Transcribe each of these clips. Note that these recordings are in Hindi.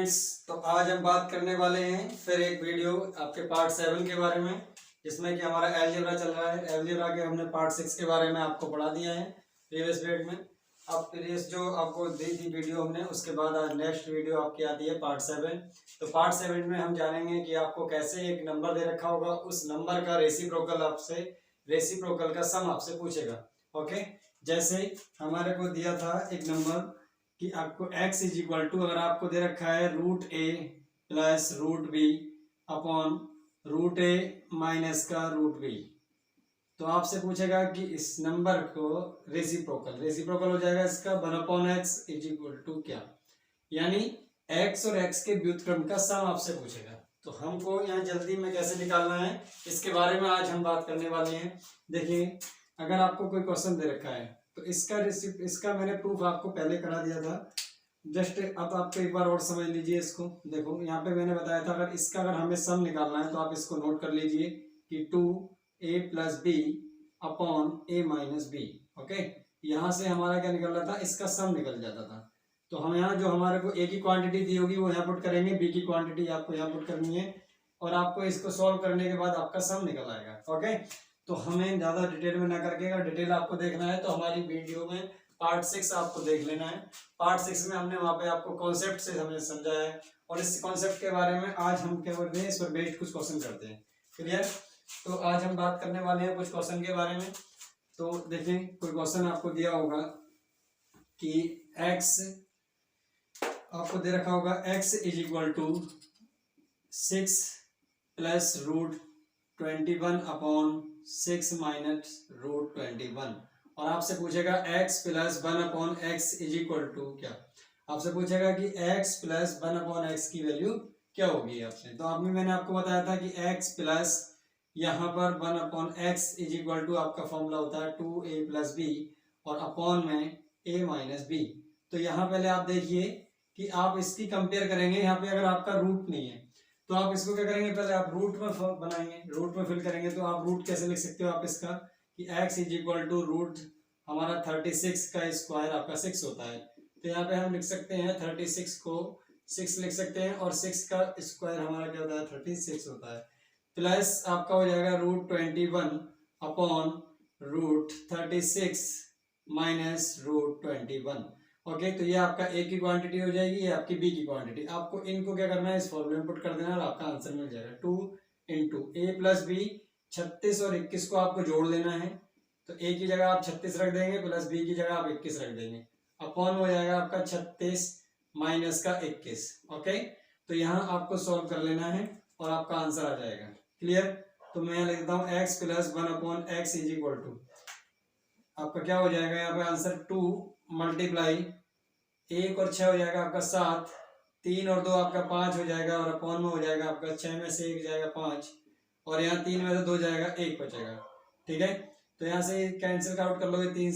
स्टूडेंट्स, तो आज हम बात करने वाले हैं फिर एक वीडियो आपके पार्ट 7 के बारे में, जिसमें कि हमारा अलजेब्रा चल रहा है। अलजेब्रा के हमने पार्ट 6 के बारे में आपको पढ़ा दिया है प्रीवियस वीडियो में। अब प्रीवियस जो आपको दी थी वीडियो हमने, उसके बाद आज नेक्स्ट वीडियो आपकी आती है पार्ट 7। तो पार्ट 7 में हम जानेंगे कि आपको कैसे एक नंबर दे रखा होगा, उस नंबर का रेसिप्रोकल का सम आपसे पूछेगा। ओके, जैसे हमारे को दिया था एक नंबर कि आपको x इज इक्वल टू, अगर आपको दे रखा है root A plus root B upon root A minus का रूट बी, तो आपसे पूछेगा कि इस नंबर को रेसिप्रोकल हो जाएगा इसका 1/x इज इक्वल टू क्या, यानी x और x के व्युत्क्रम का सम आपसे पूछेगा। तो हमको यहाँ जल्दी में कैसे निकालना है, इसके बारे में आज हम बात करने वाले हैं। देखिए, अगर आपको कोई क्वेश्चन दे रखा है तो इसका मैंने प्रूफ आपको पहले करा दिया था। जस्ट अब आपको एक बार और समझ लीजिए इसको। देखो, यहाँ पे मैंने बताया था अगर हमें सम निकालना है तो आप इसको नोट कर लीजिए कि 2a plus b upon a minus b. Okay, यहाँ से हमारा क्या निकल रहा था, इसका सम निकल जाता था। तो हम यहाँ जो हमारे को a की क्वांटिटी दी होगी वो यहाँ पुट करेंगे, b की क्वांटिटी आपको यहाँ पुट करनी है, और आपको इसको सॉल्व करने के बाद आपका सम निकल आएगा। ओके, तो हमें ज़्यादा डिटेल में ना करके, अगर डिटेल आपको देखना है तो हमारी वीडियो में पार्ट 6 आपको देख लेना है। पार्ट 6 में हमने वहाँ पे आपको कॉन्सेप्ट से हमें समझाया है, और इस कॉन्सेप्ट के बारे में आज हम क्या बोलते हैं, इस पर बेस्ड कुछ क्वेश्चन करते हैं। क्लियर? तो आज हम बात करने वाले हैं कुछ क्वेश्चन के बारे में। तो देखें, कोई क्वेश्चन आपको दिया होगा कि x आपको दे रखा होगा x is equal to 6 plus root 21 upon 6 minus root 21, और आपसे पूछेगा x plus 1 upon x is equal to क्या। आपसे पूछेगा कि x प्लस 1 अपॉन एक्स की वैल्यू क्या होगी आपसे। तो अभी मैंने आपको बताया था कि x प्लस यहाँ पर 1 upon x is equal to आपका फॉर्मूला होता है 2a प्लस बी और अपॉन में a माइनस बी। तो यहाँ पहले आप देखिए कि आप इसकी कंपेयर करेंगे। यहाँ पे अगर आपका रूट नहीं है तो आप इसको क्या करेंगे, पहले आप रूट में बनाएंगे, रूट में फिल करेंगे। तो आप रूट कैसे लिख सकते हो आप इसका कि x is equal to root हमारा 36 का स्क्वायर आपका 6 होता है। तो यहाँ पे हम लिख सकते हैं 36 को 6 लिख सकते हैं, और 6 का स्क्वायर हमारा क्या होता है 36 होता है। प्लस आपका हो जाएगा root 21 upon root 36 minus root 21। Okay, तो ये आपका a की क्वांटिटी हो जाएगी, ये आपकी b की क्वांटिटी। आपको इनको क्या करना है, इस फॉर्मूले में पुट कर देना और आपका आंसर मिल जाएगा 2 इंटू a प्लस बी। 36 और 21 को आपको जोड़ लेना है, तो a की जगह आप 36 रख देंगे, प्लस b की जगह आप 21 रख देंगे, अपॉन हो जाएगा आपका 36 माइनस का 21। ओके, तो यहाँ आपको सॉल्व कर लेना है और आपका आंसर आ जाएगा। क्लियर? तो मैं लिखता हूँ x plus 1 upon x is equal to आपका क्या हो जाएगा, यहाँ पे आंसर 2 मल्टीप्लाई 1 और 6 हो जाएगा आपका 7, 3 और 2 आपका 5 हो जाएगा, और अपॉन में हो जाएगा आपका 6 में से 1 जाएगा 5, और यहाँ 3 में से 2 जाएगा 1 बचेगा। ठीक है, तो यहाँ से कैंसिल आउट कर लोगे 3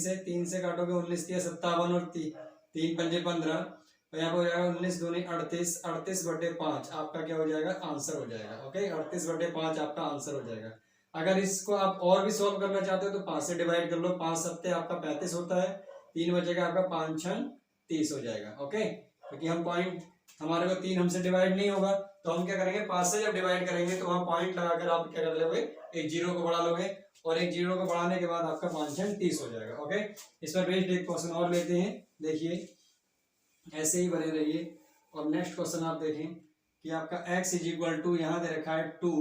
से काटोगे 19 3 57 और 3 पंजे 15, तो यहाँ पे हो जाएगा 19 दूनी 38, 38/5 आपका क्या हो जाएगा, आंसर हो जाएगा। ओके, 38/5 आपका आंसर हो जाएगा। अगर इसको आप और भी सॉल्व करना चाहते हो तो 5 से डिवाइड कर लो, 5 सत्ते आपका 35 होता है, 3 बचेगा आपका 5 6 30 हो जाएगा। ओके, क्योंकि हम पॉइंट हमारे को 3 हमसे डिवाइड नहीं होगा, तो हम क्या करेंगे 5 से जब डिवाइड करेंगे तो वहाँ पॉइंट लगाकर आप क्या कर लोगे, एक जीरो को बढ़ा लोगे, और एक जीरो को बढ़ाने के बाद आपका 5 6 30 हो जाएगा। ओके, इस पर बेस्ड एक क्वेश्चन और लेते हैं। देखिए, ऐसे ही बने रहिए, और नेक्स्ट क्वेश्चन आप देखें कि आपका x इज इक्वल टू यहाँ दे रखा है 2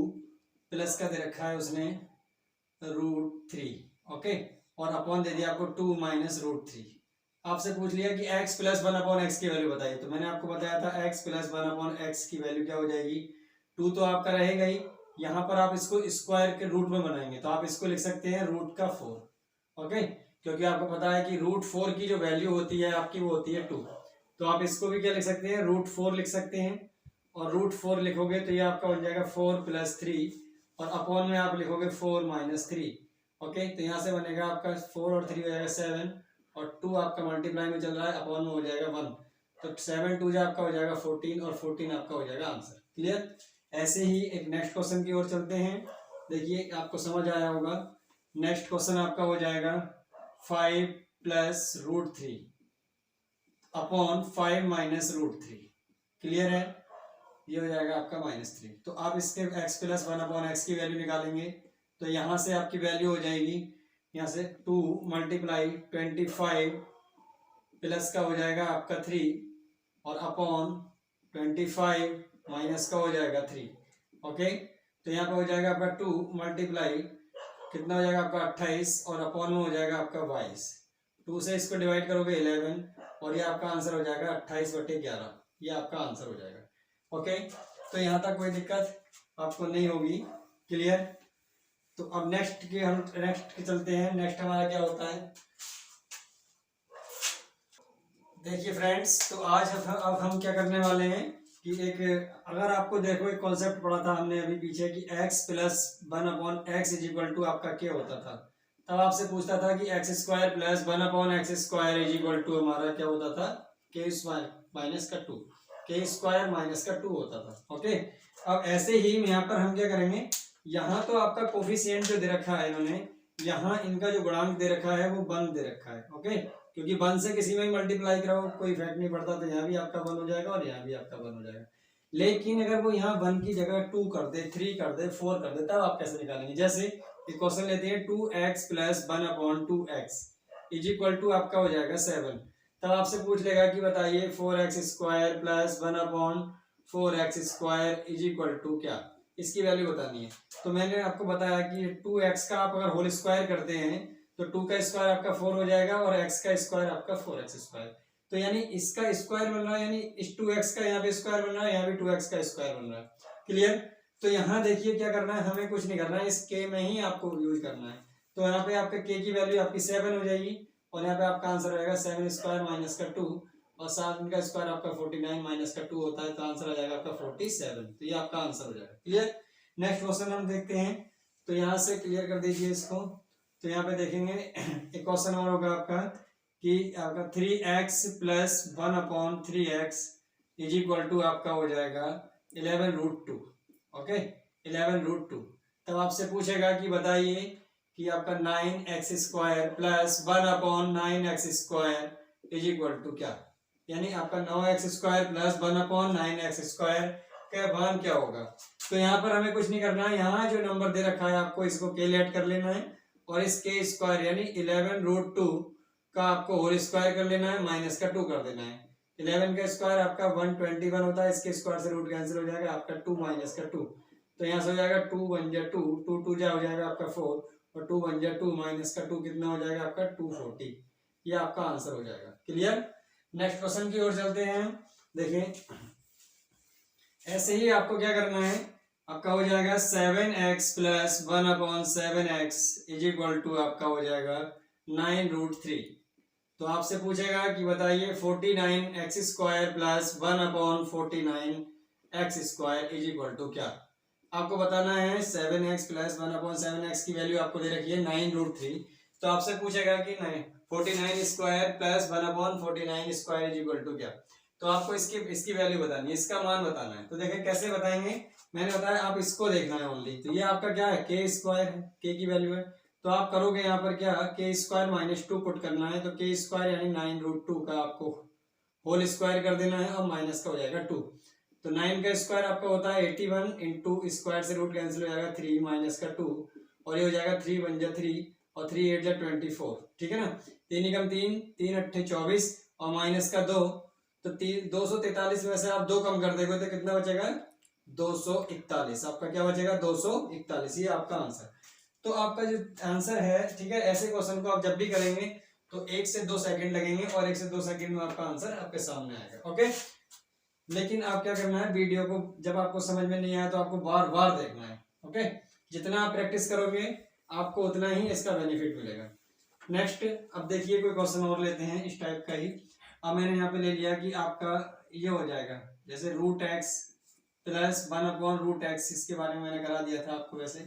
प्लस का दे रखा है उसने रूट 3। ओके, और अपॉन दे दिया आपको 2 माइनस रूट 3। आपसे पूछ लिया कि x प्लस 1 अपॉन एक्स की वैल्यू बताइए, तो मैंने आपको बताया था x प्लस 1 अपॉन एक्स की वैल्यू क्या हो जाएगी, 2 तो आपका रहेगा ही। यहाँ पर आप इसको स्क्वायर के रूट में बनाएंगे, तो आप इसको लिख सकते हैं रूट का 4। ओके, क्योंकि आपको पता है कि रूट 4 की जो वैल्यू होती है आपकी वो होती है 2, तो आप इसको भी क्या लिख सकते हैं, रूट 4 लिख सकते हैं, और रूट 4 लिखोगे तो ये आपका बन जाएगा 4 प्लस 3, और अपॉन में आप लिखोगे 4 माइनस 3। ओके, तो यहाँ से बनेगा आपका 4 और 3 हो जाएगा 7, और 2 आपका मल्टीप्लाई में चल रहा है, अपॉन में हो जाएगा 1, तो 7 2 आपका हो जाएगा 14, और 14 आपका हो जाएगा आंसर। क्लियर? ऐसे ही एक नेक्स्ट क्वेश्चन की ओर चलते हैं। देखिए, आपको समझ आया होगा। नेक्स्ट क्वेश्चन आपका हो जाएगा 5 plus root 3 upon 5 minus root 3। Clear है, ये हो जाएगा आपका -3। तो आप इसके x प्लस 1/x की वैल्यू निकालेंगे तो यहाँ से आपकी वैल्यू हो जाएगी, यहाँ से 2 मल्टीप्लाई 25 प्लस का हो जाएगा आपका 3 और अपॉन 25 माइनस का हो जाएगा 3। ओके, तो यहाँ पे हो जाएगा आपका 2 मल्टीप्लाई कितना हो जाएगा आपका 28 और अपॉन में हो जाएगा आपका 22। 2 से इसको डिवाइड करोगे 11 और ये आपका आंसर हो जाएगा 28/11, ये आपका आंसर हो जाएगा। ओके, तो यहाँ तक कोई दिक्कत आपको नहीं होगी, क्लियर। तो अब नेक्स्ट के चलते हैं। नेक्स्ट हमारा क्या होता है, देखिए फ्रेंड्स, तो आज अब हम क्या करने वाले हैं कि अगर आपको देखो एक कॉन्सेप्ट पढ़ा था हमने अभी पीछे कि x plus 1/x is equal to आपका क्या होता था। तब आपसे पूछता था कि x² plus 1/x² is equal to हमारा क्या होता था, k² माइनस का 2, k² माइनस का 2 होता था। ओके, अब ऐसे ही यहाँ पर हम क्या करेंगे, यहाँ तो आपका कोफिशिएंट जो दे रखा है इन्होंने, यहाँ इनका जो गुणांक दे रखा है वो 1 दे रखा है। ओके, क्योंकि 1 से किसी में मल्टीप्लाई कराओ कोई इफेक्ट नहीं पड़ता, तो यहाँ भी आपका 1 हो जाएगा और यहाँ भी आपका 1 हो जाएगा। लेकिन अगर वो यहाँ 1 की जगह 2 कर दे, 3 कर दे, 4 कर दे, तब आप कैसे निकालेंगे। जैसे क्वेश्चन लेते हैं 2x plus 1/2x is equal to आपका हो जाएगा 7। तब आपसे पूछ लेगा कि बताइए 4x² plus 1/4x² is equal to क्या, इसकी वैल्यू बतानी है। तो मैंने आपको बताया कि 2x का आप अगर होल स्क्वायर करते हैं तो 2 का स्क्वायर आपका 4 हो जाएगा और x का स्क्वायर आपका 4x²। तो यानी इसका स्क्वायर बन रहा है, यानी इस 2x का यहाँ पे स्क्वायर बन रहा है, यहाँ भी 2x का स्क्वायर बन रहा है। क्लियर। तो यहाँ देखिए क्या करना है, हमें कुछ नहीं करना है, इस k में ही आपको यूज करना है। तो यहाँ पे आपका k की वैल्यू आपकी 7 हो जाएगी और यहाँ पे आपका आंसर रहेगा 7² माइनस का 2 और 7 का स्क्वायर आपका 49 माइनस का 2 होता है, तो आंसर आ जाएगा आपका 47। तो ये आपका आंसर हो जाएगा। क्लियर। नेक्स्ट क्वेश्चन हम देखते हैं, तो यहाँ से क्लियर कर दीजिए इसको। तो यहाँ पे देखेंगे एक क्वेश्चन और होगा आपका कि आपका 3x plus 1/3x is equal to आपका हो जाएगा 11√2। ओके, 11√2। तब आपसे पूछेगा कि बताइए कि आपका 9x² plus 1/9x² is equal to क्या, यानी आपका 9x² प्लस 1/9x² का मान क्या होगा। तो यहाँ पर हमें कुछ नहीं करना है, यहाँ जो नंबर दे रखा है आपको इसको k लेट कर लेना है और इस k² यानी 11√2 का आपको होल स्क्वायर कर लेना है, माइनस का 2 कर देना है। 11 का स्क्वायर आपका 121 होता है, इसके स्क्वायर से रूट कैंसिल हो जाएगा, आपका 2 माइनस का 2, तो यहाँ से हो जाएगा 2 1 जा 2, 2 2 जा हो जाएगा आपका 4 और 2 1 जा 2 माइनस का 2 कितना हो जाएगा आपका 240। ये आपका आंसर हो जाएगा। क्लियर। नेक्स्ट क्वेश्चन की ओर चलते हैं। देखिए ऐसे ही आपको क्या करना है, आपका हो जाएगा 7x plus 1/7x is equal to आपका हो जाएगा 9√3। तो आपसे पूछेगा कि बताइए 49x² plus 1/49x² is equal to क्या। आपको बताना है 7x प्लस 1/7x की वैल्यू आपको दे रखी है 9√3। तो आपसे पूछेगा कि 49² प्लस 1/49² इज इक्वल टू क्या। तो आपको इसकी वैल्यू बतानी है, इसका मान बताना है। तो देखें कैसे बताएंगे, मैंने बताया आप इसको देखना है ओनली। तो ये आपका क्या है, k² है, k की वैल्यू है। तो आप करोगे यहाँ पर क्या, k² माइनस 2 पुट करना है, तो k² यानी 9√2 का आपको होल स्क्वायर कर देना है और माइनस का हो जाएगा 2। तो 9 का स्क्वायर आपका होता है 81 इंटू स्क्वायर से रूट कैंसिल हो जाएगा 3 माइनस का 2 और ये हो जाएगा 3 1 जा 3 और 3 8 जा 24। ठीक है ना, 3 एकम 3 3 8 24 और माइनस का 2, तो 243 में से आप 2 कम कर देंगे तो कितना बचेगा 241। आपका क्या बचेगा 241, ये आपका आंसर। तो आपका जो आंसर है, ठीक है, ऐसे क्वेश्चन को आप जब भी करेंगे तो 1 से 2 सेकंड लगेंगे और 1 से 2 सेकंड में आपका आंसर आपके सामने आएगा। ओके, लेकिन आप क्या करना है, वीडियो को जब आपको समझ में नहीं आया तो आपको बार बार देखना है। ओके, जितना आप प्रैक्टिस करोगे आपको उतना ही इसका बेनिफिट मिलेगा। नेक्स्ट अब देखिए कोई क्वेश्चन और लेते हैं इस टाइप का ही। अब मैंने यहाँ पे ले लिया कि आपका ये हो जाएगा जैसे √x प्लस 1/√x, इसके बारे में मैंने करा दिया था आपको, वैसे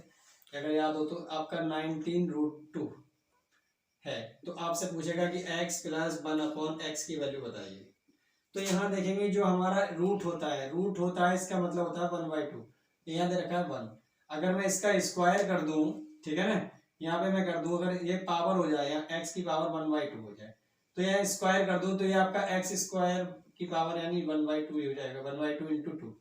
अगर याद हो तो आपका 19√2 है। तो आपसे पूछेगा कि x प्लस 1/x की वैल्यू बताइए। तो यहाँ देखेंगे जो हमारा रूट होता है इसका मतलब होता है 1/2, यहाँ दे रखा है 1। अगर मैं इसका स्क्वायर कर दूं, ठीक है ना, यहाँ पे मैं कर दूं, अगर ये पावर हो जाए, x की पावर 1/2 हो जाए, तो यहाँ स्क्वायर कर दूं तो ये आपका x² की पावर यानी 1/2 ही हो जाएगा, 1/2 इंटू 2,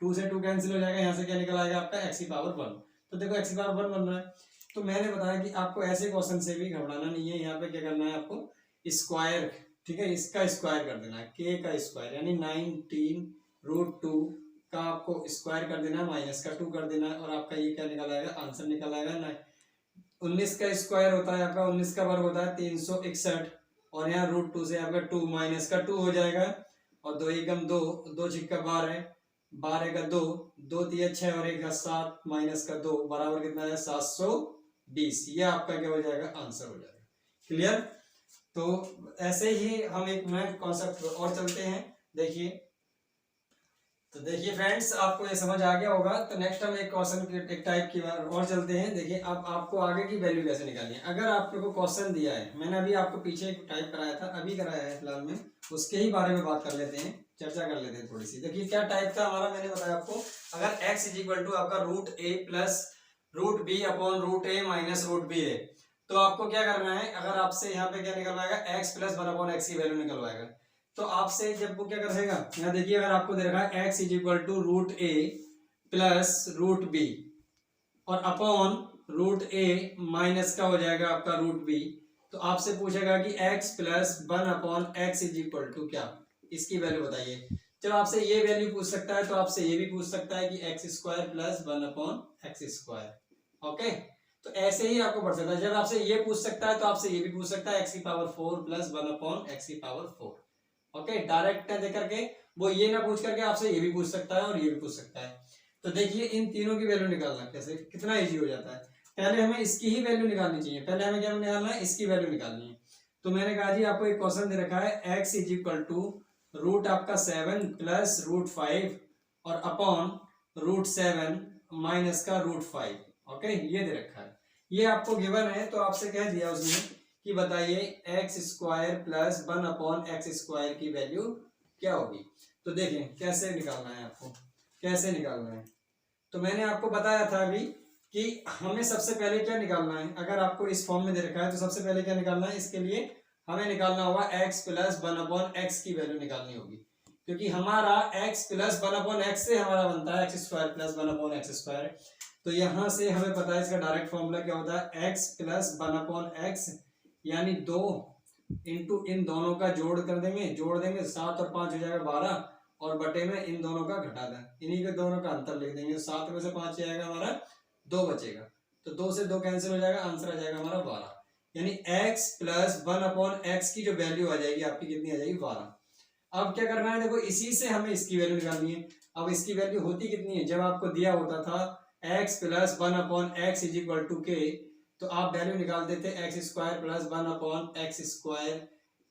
2 से 2 कैंसिल हो जाएगा, यहाँ से क्या निकल आएगा आपका x की पावर 1। तो देखो x की पावर 1 बन रहा है। तो मैंने बताया कि आपको ऐसे क्वेश्चन से भी घबराना नहीं है, यहाँ पे क्या करना है आपको स्क्वायर, ठीक है, इसका स्क्वायर कर देना है, k का स्क्वायर यानी 19√2 का आपको स्क्वायर कर देना है, माइनस का 2 कर देना है, और आपका ये क्या निकल आएगा, आंसर निकल आएगा 19 का स्क्वायर होता है आपका 19 का वर्ग होता है 361, और यहाँ √2 से आपका 2 माइनस का 2 हो जाएगा, और 2 एकम 2, 2 छिक्का 12, 12 का 2, 2 तिया 6 और 1 का 7 माइनस का 2 बराबर कितना है 720। ये आपका क्या हो जाएगा, आंसर हो जाएगा। क्लियर। तो ऐसे ही हम एक मैथ कॉन्सेप्ट और चलते हैं। देखिए, तो देखिए फ्रेंड्स, आपको ये समझ आ गया होगा। तो नेक्स्ट हम एक क्वेश्चन एक टाइप की बार और चलते हैं। देखिए, अब आपको आगे की वैल्यू कैसे निकालनी है। अगर आपको क्वेश्चन दिया है, मैंने अभी आपको पीछे एक टाइप कराया था, अभी कराया है फिलहाल में, उसके ही बारे में बात कर लेते हैं, चर्चा कर लेते हैं थोड़ी सी। देखिए क्या टाइप था हमारा, मैंने बताया आपको, अगर x इज इक्वल टू आपका √a plus √b upon √a minus √b है, तो आपको क्या करना है, अगर आपसे यहाँ पे क्या निकलवाएगा x प्लस 1 अपॉन x की वैल्यू निकलवाएगा, तो आपसे जब वो क्या करेगा, यहाँ देखिए अगर आपको दे रखा है x is equal to √a plus √b और अपॉन √a माइनस का हो जाएगा आपका √b, तो आपसे पूछेगा कि x plus 1 upon x is equal to क्या, इसकी वैल्यू बताइए। जब आपसे ये वैल्यू पूछ सकता है तो आपसे ये भी पूछ सकता है कि x square plus 1 upon x square. Okay, तो ऐसे ही आपको पढ़ सकता है। जब आपसे ये पूछ सकता है तो आपसे ये भी पूछ सकता है x की पावर 4 प्लस 1 अपॉन x की पावर 4। ओके, डायरेक्ट दे करके वो ये ना पूछ करके आपसे ये भी पूछ सकता है और ये भी पूछ सकता है। तो देखिए इन तीनों की वैल्यू निकालना कैसे, कितना इजी हो जाता है। पहले हमें इसकी ही वैल्यू निकालनी चाहिए, पहले हमें क्या निकालना है, इसकी वैल्यू निकालनी है। तो मैंने कहा जी आपको एक क्वेश्चन दे रखा है x is equal to root आपका 7 प्लस √5 और अपॉन √7 माइनस का √5। ओके, ये दे रखा है, ये आपको गिवन है। तो आपसे कह दिया उसने कि बताइए x square plus 1 upon x square की वैल्यू क्या होगी। तो देखें कैसे निकालना है, आपको कैसे निकालना है। तो मैंने आपको बताया था अभी कि हमें सबसे पहले क्या निकालना है। अगर आपको इस फॉर्म में दे रखा है तो सबसे पहले क्या निकालना है, इसके लिए हमें निकालना होगा x प्लस 1 अपॉन x की वैल्यू निकालनी होगी, क्योंकि हमारा x प्लस 1 अपॉन x से हमारा बनता है x square plus 1 upon x square. तो यहाँ से हमें पता है इसका डायरेक्ट फॉर्मूला क्या होता है, x प्लस 1 अपॉन x यानी 2 इंटू इन दोनों का जोड़ कर देंगे, जोड़ देंगे 7 और 5 हो जाएगा 12, और बटे में इन दोनों का घटा दें, इन्हीं के दोनों का अंतर लिख देंगे। 7 में से 5 जाएगा हमारा 2 बचेगा, तो 2 से 2 कैंसिल हो जाएगा, आंसर आ जाएगा हमारा 12। यानी x प्लस 1 अपॉन x की जो वैल्यू आ जाएगी आपकी कितनी आ जाएगी, 12। अब क्या करना है, देखो इसी से हमें इसकी वैल्यू निकालनी है। अब इसकी वैल्यू होती कितनी है, जब आपको दिया होता था x plus 1 upon x is equal to k, तो आप वैल्यू निकाल देते x square plus 1 upon x square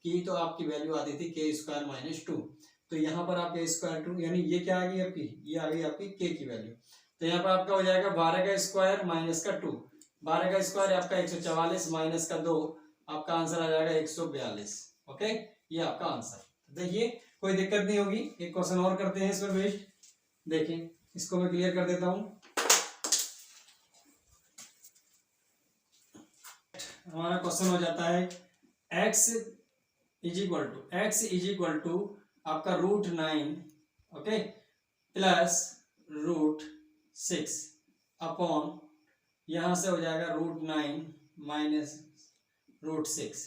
की, तो आपकी वैल्यू आती थी k स्क्वायर माइनस 2। तो यहाँ पर आप k स्क्वायर 2 यानी ये क्या आ गई आपकी, ये आ गई आपकी k की वैल्यू। तो यहाँ पर आपका हो जाएगा 12 का स्क्वायर माइनस का 2, 12 का स्क्वायर आपका 144 माइनस का 2, आपका आंसर आ जाएगा 142। ओके, ये आपका आंसर। देखिए कोई दिक्कत नहीं होगी। एक क्वेश्चन और करते हैं इस पर बेस्ड। देखिए इसको मैं क्लियर कर देता हूँ। हमारा क्वेश्चन हो जाता है x इज इक्वल टू आपका √9 ओके प्लस √6 अपॉन यहां से हो जाएगा √9 माइनस √6।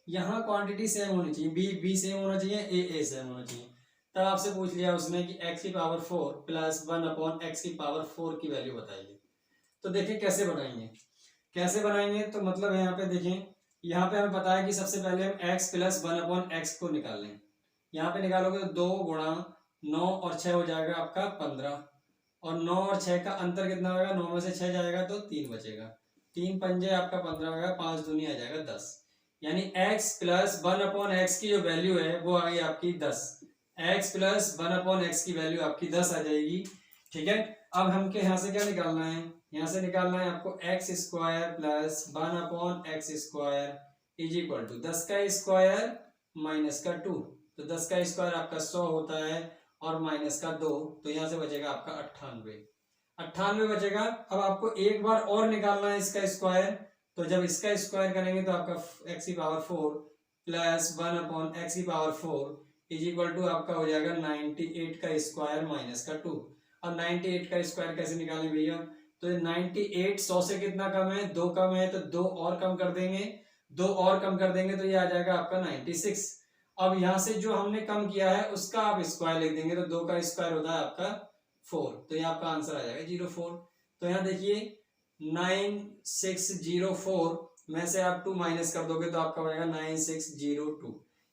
यहाँ क्वांटिटी सेम होनी चाहिए, b सेम होना चाहिए, a सेम होना चाहिए। तब आपसे पूछ लिया उसने कि x की पावर 4 प्लस 1 अपॉन x की पावर 4 की वैल्यू बताइए। तो देखिए कैसे बनाएंगे, कैसे बनाएंगे। तो मतलब यहाँ पे देखें, यहाँ पे हमें पता है कि सबसे पहले हम x प्लस 1 अपॉन x को निकाल लें। यहाँ पे निकालोगे तो 2 गुणा 9 और 6 हो जाएगा आपका 15, और 9 और 6 का अंतर कितना होगा, 9 में से 6 जाएगा तो 3 बचेगा, 3 पंजे आपका 15 होगा, 5 दूनी आ जाएगा 10। यानी x प्लस 1 अपॉन x की जो वैल्यू है वो आ गई आपकी 10। x प्लस 1 अपॉन x की वैल्यू आपकी 10 आ जाएगी। ठीक है, अब हमके यहाँ से क्या निकालना है, यहाँ से निकालना है आपको x square plus 1 upon x square is equal to 10 का स्क्वायर माइनस का 2। तो 10 का स्क्वायर आपका 100 होता है और माइनस का 2, तो यहाँ से बचेगा आपका 98 बचेगा। अब आपको एक बार और निकालना है इसका स्क्वायर। तो जब इसका स्क्वायर करेंगे तो आपका x की पावर 4 प्लस 1 अपॉन x की पावर 4 इज इक्वल टू आपका हो जाएगा 98 का स्क्वायर माइनस का 2। अब 98 का स्क्वायर कैसे निकालें भैया, तो 98 100 से कितना कम है, 2 कम है, तो 2 और कम कर देंगे, 2 और कम कर देंगे तो ये आ जाएगा आपका 96। अब यहाँ से जो हमने कम किया है उसका आप स्क्वायर लिख देंगे, तो 2 का स्क्वायर होता है आपका 4, तो ये आपका आंसर आ जाएगा 04। तो यहाँ देखिए 9604 में से आप 2 माइनस कर दोगे तो आपका हो जाएगा 9602,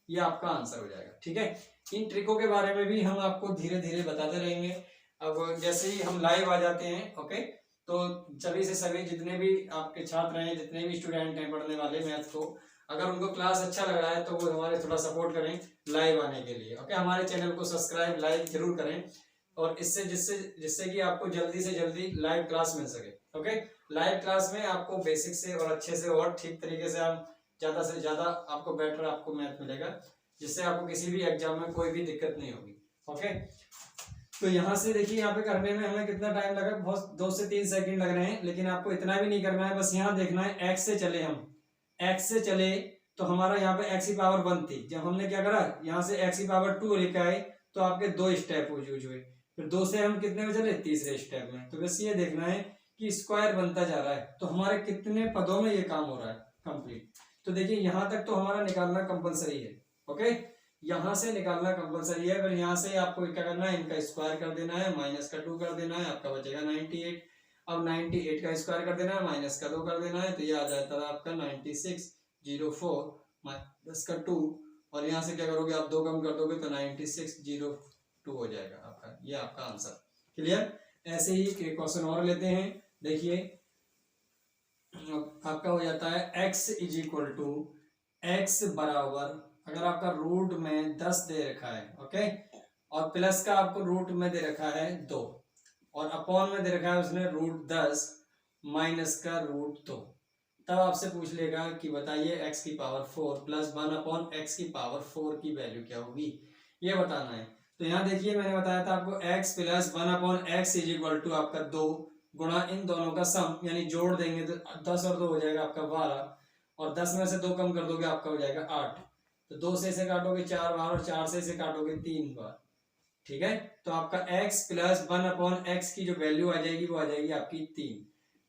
ये आपका आंसर हो जाएगा। ठीक है, इन ट्रिकों के बारे में भी हम आपको धीरे धीरे बताते रहेंगे। अब जैसे ही हम लाइव आ जाते हैं, ओके, तो सभी से सभी जितने भी आपके छात्र हैं, जितने भी स्टूडेंट हैं पढ़ने वाले मैथ को, अगर उनको क्लास अच्छा लग रहा है तो वो हमारे थोड़ा सपोर्ट करें लाइव आने के लिए। ओके, हमारे चैनल को सब्सक्राइब लाइक जरूर करें, और इससे जिससे जिससे कि आपको जल्दी से जल्दी लाइव क्लास मिल सके। ओके, लाइव क्लास में आपको बेसिक से और अच्छे से और ठीक तरीके से आप ज़्यादा से ज़्यादा आपको बेटर आपको मैथ मिलेगा, जिससे आपको किसी भी एग्जाम में कोई भी दिक्कत नहीं होगी। ओके, तो यहाँ से देखिए, यहाँ पे करने में हमें कितना टाइम लगा, बहुत 2 से 3 सेकंड लग रहे हैं, लेकिन आपको इतना भी नहीं करना है, बस यहाँ देखना है x से चले, हम x से चले तो हमारा यहाँ पे x की पावर 1 थी, जब हमने क्या करा यहाँ से x की पावर 2 लेके आए तो आपके 2 स्टेप यूज हुए, फिर 2 से हम कितने में चले, तीसरे स्टेप में। तो बस ये देखना है कि स्क्वायर बनता जा रहा है, तो हमारे कितने पदों में ये काम हो रहा है कंप्लीट। तो देखिए यहाँ तक तो हमारा निकालना कंपलसरी है। ओके, यहाँ से निकालना कंपलसरी है, फिर यहाँ से आपको क्या करना है, इनका स्क्वायर कर देना है, माइनस का 2 कर देना है, आपका बचेगा 98। अब 98 का स्क्वायर कर देना है, माइनस का 2 कर देना है, तो ये आ जाता है आपका 9604 माइनस का 2, और यहाँ से क्या करोगे आप 2 कम कर दोगे तो 9602 हो जाएगा आपका, ये आपका आंसर। क्लियर? ऐसे ही एक क्वेश्चन और लेते हैं, देखिए आपका हो जाता है x is equal to x बराबर, अगर आपका रूट में 10 दे रखा है, ओके, और प्लस का आपको रूट में दे रखा है 2, और अपॉन में दे रखा है उसने रूट 10 माइनस का रूट 2, तब आपसे पूछ लेगा कि बताइए x की पावर 4 प्लस 1 अपॉन एक्स की पावर 4 की वैल्यू क्या होगी, ये बताना है। तो यहाँ देखिए मैंने बताया था आपको x plus 1 upon x is equal to आपका 2 गुणा इन दोनों का सम, यानी जोड़ देंगे तो 10 और 2 हो जाएगा आपका 12, और 10 में से 2 कम कर दोगे आपका हो जाएगा 8, तो 2 से इसे काटोगे 4 बार, और 4 से इसे काटोगे 3 बार। ठीक है, तो आपका x प्लस 1 अपॉन एक्स की जो वैल्यू आ जाएगी वो आ जाएगी आपकी 3।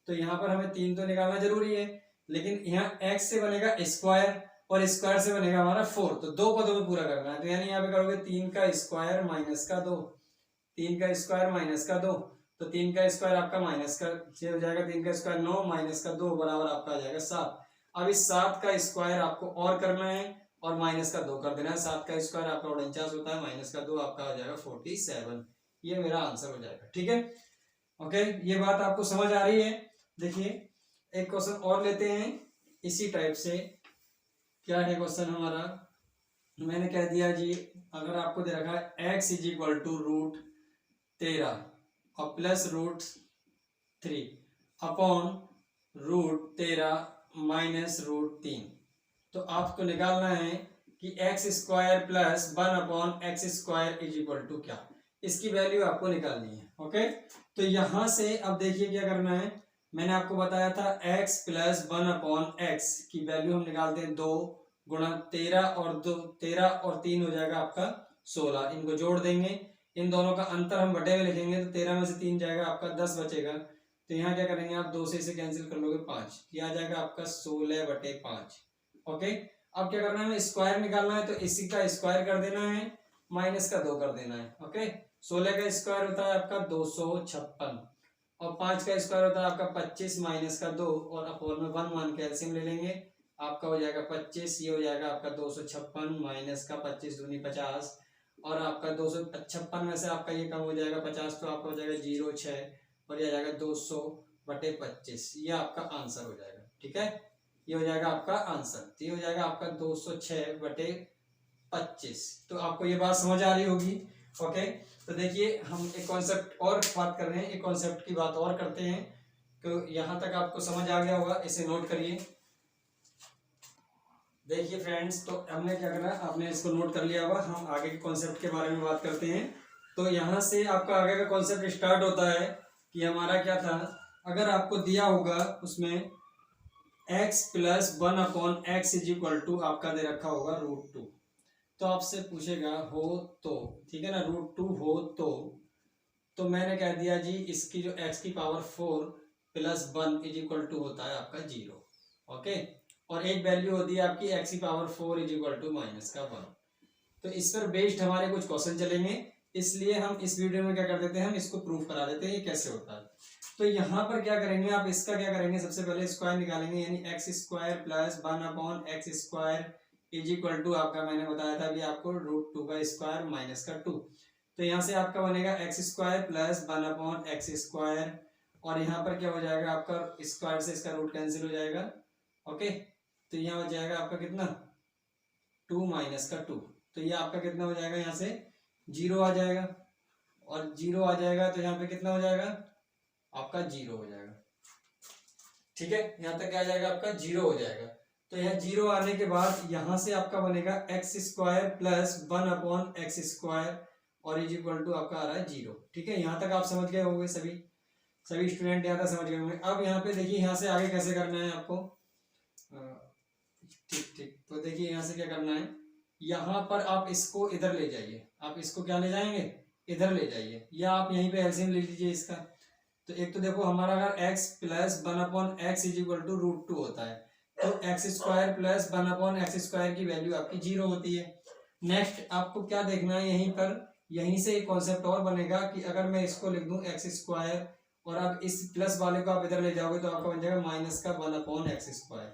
तो यहाँ पर हमें 3 तो निकालना जरूरी है, लेकिन यहाँ x से बनेगा स्क्वायर और स्क्वायर से बनेगा हमारा 4, तो 2 पदों में पूरा करना है, तो यानी यहाँ पे करोगे 3 का स्क्वायर माइनस का 2, 3 का स्क्वायर माइनस का 2, तो 3 का स्क्वायर आपका माइनस का 6 हो जाएगा, 3 का स्क्वायर 9 माइनस का 2 बराबर आपका आ जाएगा 7। अब इस 7 का स्क्वायर आपको और करना है और माइनस का 2 कर देना है, 7 का स्क्वायर आपका 49 होता है, माइनस का 2 आपका हो जाएगा 47, ये मेरा आंसर हो जाएगा। ठीक है, ओके, ये बात आपको समझ आ रही है। देखिए एक क्वेश्चन और लेते हैं इसी टाइप से। क्या है क्वेश्चन हमारा, मैंने कह दिया जी, अगर आपको दे रखा है x is equal to root 13 और plus root 3 upon root 13 minus root 3, तो आपको निकालना है कि x square plus 1 upon x square is equal to क्या, इसकी वैल्यू आपको निकालनी है। ओके, तो यहां से अब देखिए क्या करना है, मैंने आपको बताया था x प्लस 1 अपॉन एक्स की वैल्यू हम निकालते हैं 2 गुणा 13 और 2, 13 और 3 हो जाएगा आपका 16, इनको जोड़ देंगे, इन दोनों का अंतर हम बटे में लिखेंगे, तो 13 में से 3 जाएगा आपका 10 बचेगा, तो यहाँ क्या करेंगे आप 2 से इसे कैंसिल कर लोगे 5, ये आ जाएगा आपका 16/5। ओके, अब क्या करना है, स्क्वायर निकालना है, तो इसी का स्क्वायर कर देना है, माइनस का 2 कर देना है। ओके, 16 का स्क्वायर होता है आपका 256, और 5 का स्क्वायर होता है आपका 25 माइनस का 2, और अपॉन में 1 मान के एलसीएम ले लेंगे, आपका हो जाएगा 25, ये हो जाएगा आपका 256 माइनस का 25 दूनी 50, और आपका 256 में से आपका ये कम हो जाएगा 50, तो आपका हो जाएगा 0.6, और ये आ जाएगा 200/25, ये आपका आंसर हो जाएगा। ठीक है, ये हो जाएगा आपका आंसर, तो ये हो जाएगा आपका 206/25। तो आपको ये बात समझ आ रही होगी। ओके, तो देखिए हम एक कॉन्सेप्ट और बात कर रहे हैं, एक कॉन्सेप्ट की बात और करते हैं, तो यहाँ तक आपको समझ आ गया होगा, इसे नोट करिए। देखिए फ्रेंड्स, तो हमने क्या करना है, आपने इसको नोट कर लिया होगा, हम आगे के कॉन्सेप्ट के बारे में बात करते हैं। तो यहाँ से आपका आगे का कॉन्सेप्ट स्टार्ट होता है कि हमारा क्या था, अगर आपको दिया होगा उसमें x plus 1 upon x is equal to आपका दे रखा होगा रूट 2, तो आपसे पूछेगा हो तो, ठीक है ना, √2 हो तो मैंने कह दिया जी इसकी जो x की power 4 plus 1 is equal to होता है आपका 0। ओके, और एक वैल्यू होती है आपकी x की power 4 is equal to minus का 1। तो इस पर बेस्ड हमारे कुछ क्वेश्चन चलेंगे, इसलिए हम इस वीडियो में क्या कर देते हैं, हम इसको प्रूफ करा देते हैं ये कैसे होता है। तो यहाँ पर क्या करेंगे आप, इसका क्या करेंगे, सबसे पहले स्क्वायर निकालेंगे, यानी x square plus 1/x² is equal to आपका, मैंने बताया था अभी आपको, √2 का स्क्वायर माइनस का 2। तो यहाँ से आपका बनेगा x² प्लस 1/x², और यहाँ पर क्या हो जाएगा आपका, स्क्वायर से इसका रूट कैंसिल हो जाएगा। ओके, तो यहाँ हो जाएगा आपका कितना, 2 माइनस का 2। तो ये आपका कितना हो जाएगा, यहाँ से 0 आ जाएगा, और 0 आ जाएगा तो यहाँ पे कितना हो जाएगा आपका 0 हो जाएगा। ठीक है, यहाँ तक क्या आ जाएगा आपका 0 हो जाएगा। तो यहाँ 0 आने के बाद यहाँ से आपका बनेगा x² प्लस 1/x², और इज इक्वल टू आपका आ रहा है 0। ठीक है, यहाँ तक आप समझ गए होंगे, सभी स्टूडेंट यहाँ तक समझ गए होंगे। अब यहाँ पे देखिए, यहाँ से आगे कैसे करना है आपको, ठीक। तो देखिए यहाँ से क्या करना है, यहाँ पर आप इसको इधर ले जाइए, आप इसको क्या ले जाएंगे, इधर ले जाइए, या आप यहीं पे एलसीएम ले लीजिए इसका। तो एक तो देखो हमारा अगर x plus 1/x is equal to √2 होता है, तो x² प्लस 1/x² की वैल्यू आपकी 0 होती है। नेक्स्ट आपको क्या देखना है, यहीं से एक कॉन्सेप्ट और बनेगा कि अगर मैं इसको लिख दूं x², और अब इस प्लस वाले को आप इधर ले जाओगे तो आपका बन जाएगा माइनस का 1/x²।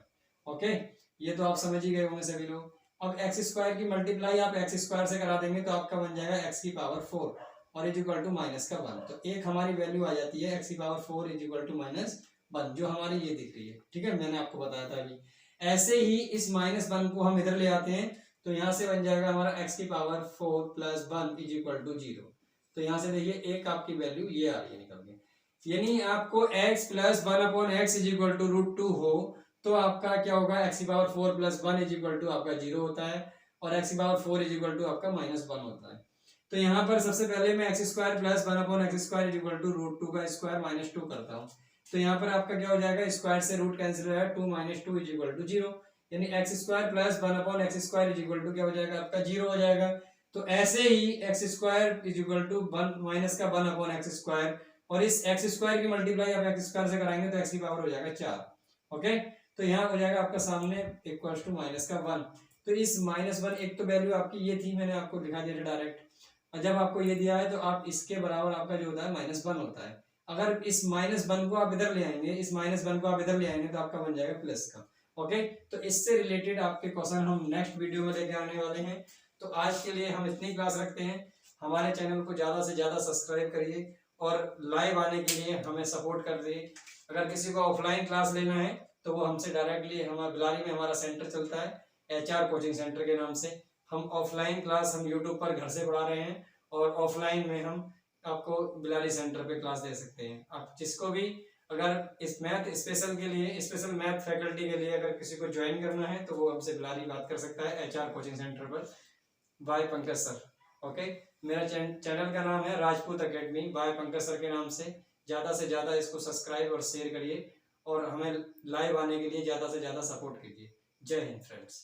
ओके, ये तो आप समझ ही गए होंगे सभी लोग। अब x² की मल्टीप्लाई आप x² से करा देंगे तो आपका बन जाएगा x की पावर 4 और इज इक्वल टू माइनस का 1। तो एक हमारी वैल्यू आ जाती है x की पावर 4 इज इक्वल टू -1, जो हमारी ये दिख रही है। ठीक है, मैंने आपको बताया था अभी। ऐसे ही इस -1 को हम इधर ले आते हैं, तो यहाँ से बन जाएगा हमारा x की power 4 plus 1 is equal to 0। तो यहाँ से देखिए एक आपकी वैल्यू ये आ रही है निकल के, यानी आपको x plus 1/x is equal to √2 हो तो आपका क्या होगा, x की power 4 plus 1 is equal to आपका 0 होता है, और x की पावर 4 इज इक्वल टू आपका -1 होता है। तो यहाँ पर सबसे पहले मैं x² plus 1/x² is equal to √2 का स्क्वायर माइनस 2 करता हूँ। तो यहाँ पर आपका क्या हो जाएगा, स्क्वायर से रूट कैंसिल हो जाएगा, 2 - 2 इज इक्वल टू 0, यानी x² plus 1/x² is equal to क्या हो जाएगा आपका 0 हो जाएगा। तो ऐसे ही x² is equal to minus का 1/x², और इस x² की मल्टीप्लाई आप x² से कराएंगे तो x की पावर हो जाएगा 4। ओके, तो यहाँ हो जाएगा आपका सामने इक्वल टू माइनस का 1। तो इस -1 एक तो वैल्यू आपकी ये थी, मैंने आपको दिखा दिया डायरेक्ट, और जब आपको ये दिया है तो आप इसके बराबर आपका जो होता है -1 होता है। अगर इस -1 को आप इधर ले आएंगे, इस -1 को आप इधर ले आएंगे तो आपका बन जाएगा प्लस का। ओके, तो इससे रिलेटेड आपके क्वेश्चन हम नेक्स्ट वीडियो में लेके आने वाले हैं। तो आज के लिए हम इतनी क्लास रखते हैं। हमारे चैनल को ज़्यादा से ज़्यादा सब्सक्राइब करिए और लाइव आने के लिए हमें सपोर्ट कर दिए। अगर किसी को ऑफलाइन क्लास लेना है तो वो हमसे डायरेक्टली, हमारे बिलारी में हमारा सेंटर चलता है HR कोचिंग सेंटर के नाम से। हम ऑफलाइन क्लास हम यूट्यूब पर घर से पढ़ा रहे हैं, और ऑफलाइन में हम आपको बिलारी सेंटर पे क्लास दे सकते हैं। आप जिसको भी अगर इस मैथ स्पेशल के लिए, स्पेशल मैथ फैकल्टी के लिए अगर किसी को ज्वाइन करना है तो वो हमसे बिलारी बात कर सकता है HR कोचिंग सेंटर पर बाय पंकज सर। ओके, मेरा चैनल का नाम है Rajput academy by Pankaj sir के नाम से। ज़्यादा से ज़्यादा इसको सब्सक्राइब और शेयर करिए, और हमें लाइव आने के लिए ज़्यादा से ज़्यादा सपोर्ट कीजिए। जय हिंद फ्रेंड्स।